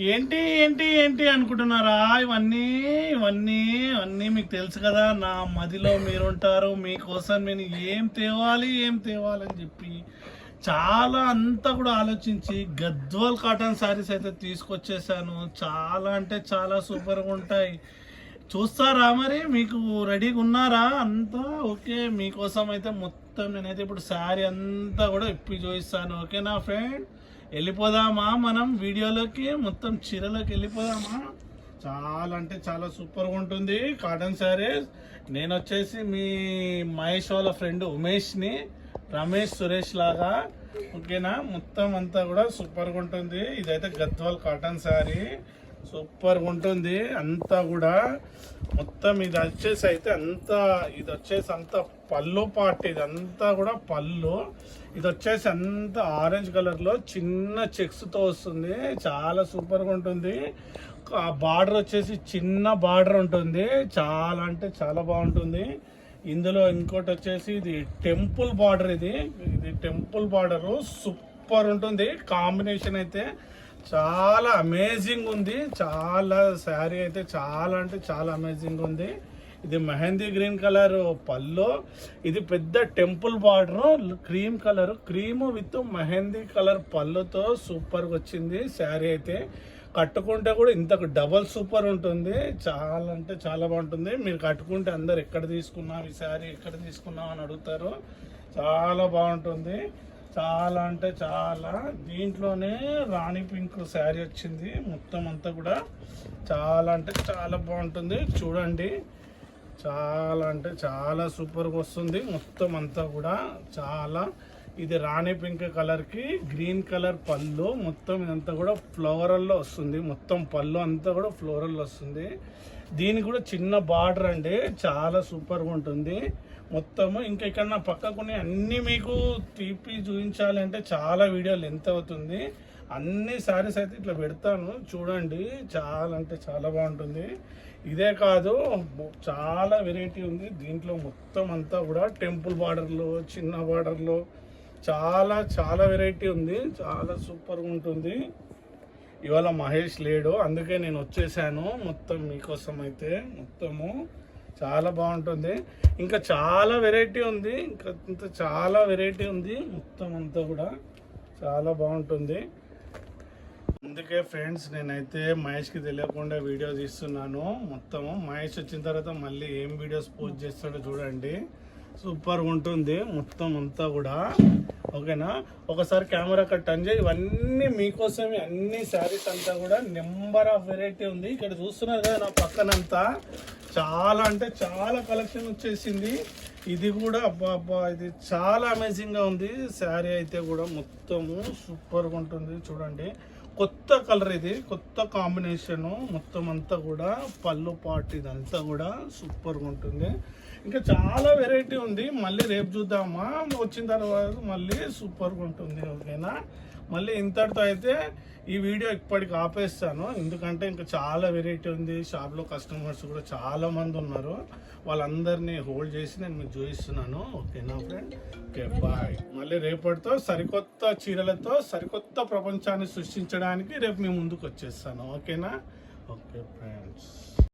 ఏంటి ఏంటి ఏంటి అనుకుంటున్నారా? ఇవన్నీ ఇవన్నీ ఇవన్నీ మీకు తెలుసు కదా, నా మదిలో మీరుంటారు. మీకోసం నేను ఏం తేవాలి అని చెప్పి చాలా అంతా కూడా ఆలోచించి గద్వాల్ కాటన్ శారీస్ అయితే తీసుకొచ్చేసాను. చాలా అంటే చాలా సూపర్గా ఉంటాయి. చూస్తారా? మరి మీకు రెడీగా ఉన్నారా? అంతా ఓకే. మీకోసం అయితే మొత్తం నేనైతే ఇప్పుడు శారీ అంతా కూడా ఇప్పి చూపిస్తాను. ఓకేనా ఫ్రెండ్? వెళ్ళిపోదామా మనం వీడియోలోకి, మొత్తం చీరలోకి వెళ్ళిపోదామా? చాలా అంటే చాలా సూపర్గా ఉంటుంది కాటన్ శారీస్. నేను వచ్చేసి మీ మహేష్ వాళ్ళ ఫ్రెండ్ ఉమేష్ని, రమేష్ సురేష్ లాగా. ఓకేనా? మొత్తం అంతా కూడా సూపర్గా ఉంటుంది. ఇదైతే గద్వాల్ కాటన్ శారీ సూపర్గా ఉంటుంది అంతా కూడా. మొత్తం ఇది వచ్చేసి అయితే అంతా, ఇది వచ్చేసి అంతా పళ్ళు పార్ట్, ఇది అంతా కూడా పళ్ళు. ఇది వచ్చేసి అంతా ఆరెంజ్ కలర్లో చిన్న చెక్స్తో వస్తుంది. చాలా సూపర్గా ఉంటుంది. బార్డర్ వచ్చేసి చిన్న బార్డర్ ఉంటుంది. చాలా అంటే చాలా బాగుంటుంది. ఇందులో ఇంకోటి వచ్చేసి ఇది టెంపుల్ బార్డర్. ఇది టెంపుల్ బార్డరు సూపర్ ఉంటుంది. కాంబినేషన్ అయితే చాలా అమేజింగ్ ఉంది. చాలా శారీ అయితే చాలా అంటే చాలా అమేజింగ్ ఉంది. ఇది మెహందీ గ్రీన్ కలర్ పళ్ళు. ఇది పెద్ద temple border, cream colour, cream with mehndi colour పళ్ళుతో సూపర్గా వచ్చింది శారీ అయితే. కట్టుకుంటే కూడా ఇంతకు డబల్ సూపర్ ఉంటుంది. చాలా అంటే చాలా బాగుంటుంది. మీరు కట్టుకుంటే అందరు ఎక్కడ తీసుకున్నాం ఈ శారీ, ఎక్కడ తీసుకున్నాం అని అడుగుతారు. చాలా బాగుంటుంది. చాలా అంటే చాలా. దీంట్లోనే రాణి పింక్ శారీ వచ్చింది. మొత్తం అంతా కూడా చాలా అంటే చాలా బాగుంటుంది. చూడండి, చాలా అంటే చాలా సూపర్గా వస్తుంది మొత్తం అంతా కూడా. చాలా ఇది రాణి పింక్ కలర్కి గ్రీన్ కలర్ పళ్ళు. మొత్తం ఇదంతా కూడా ఫ్లోరల్లో వస్తుంది. మొత్తం పళ్ళు అంతా కూడా ఫ్లోరల్లో వస్తుంది. దీనికి కూడా చిన్న బార్డర్ అండి. చాలా సూపర్గా ఉంటుంది మొత్తము. ఇంకా ఇక్కడ నా పక్కకుని అన్నీ మీకు తీపి చూపించాలంటే చాలా వీడియోలు ఎంత అవుతుంది. అన్ని శారీస్ అయితే ఇట్లా పెడతాను చూడండి. చాలా అంటే చాలా బాగుంటుంది. ఇదే కాదు, చాలా వెరైటీ ఉంది దీంట్లో. మొత్తం అంతా కూడా టెంపుల్ బార్డర్లో, చిన్న బార్డర్లో చాలా చాలా వెరైటీ ఉంది. చాలా సూపర్గా ఉంటుంది. ఇవాళ మహేష్ లేడు, అందుకే నేను వచ్చేసాను మొత్తం మీకోసం అయితే. మొత్తము చాలా బాగుంటుంది. ఇంకా చాలా వెరైటీ ఉంది. ఇంకా చాలా వెరైటీ ఉంది. మొత్తం అంతా కూడా చాలా బాగుంటుంది. అందుకే ఫ్రెండ్స్ నేనైతే మహేష్కి తెలియకుండా వీడియో తీస్తున్నాను మొత్తము. మహేష్ వచ్చిన తర్వాత మళ్ళీ ఏం వీడియోస్ పోస్ట్ చేస్తాడో చూడండి. సూపర్ ఉంటుంది మొత్తం అంతా కూడా. ఓకేనా? ఒకసారి కెమెరా టర్న్ చేయి. ఇవన్నీ మీకోసమే, అన్ని శారీస్ అంతా కూడా నెంబర్ ఆఫ్ వెరైటీ ఉంది. ఇక్కడ చూస్తున్నారు కదా నా పక్కనంతా చాలా అంటే చాలా కలెక్షన్ వచ్చేసింది. ఇది కూడా అబ్బా ఇది చాలా అమేజింగ్గా ఉంది శారీ అయితే కూడా. మొత్తము సూపర్గా ఉంటుంది చూడండి. కొత్త కలర్, ఇది కొత్త కాంబినేషను. మొత్తం అంతా కూడా పళ్ళు పార్ట్ ఇదంతా కూడా సూపర్గా ఉంటుంది. ఇంకా చాలా వెరైటీ ఉంది. మళ్ళీ రేపు చూద్దామా, వచ్చిన తర్వాత మళ్ళీ సూపర్గా ఉంటుంది. ఓకేనా? మళ్ళీ ఇంతటితో అయితే ఈ వీడియో ఇప్పటికి ఆపేస్తాను. ఎందుకంటే ఇంకా చాలా వెరైటీ ఉంది. షాప్లో కస్టమర్స్ కూడా చాలా మంది ఉన్నారు. వాళ్ళందరినీ హోల్డ్ చేసి నేను మీకు చూపిస్తున్నాను. ఓకేనా ఫ్రెండ్? Okay, bye. మళ్ళీ రేపటితో సరికొత్త చీరలతో సరికొత్త ప్రపంచాన్ని సృష్టించడానికి రేపు మీ ముందుకు వచ్చేస్తాను. ఓకేనా? Okay friends.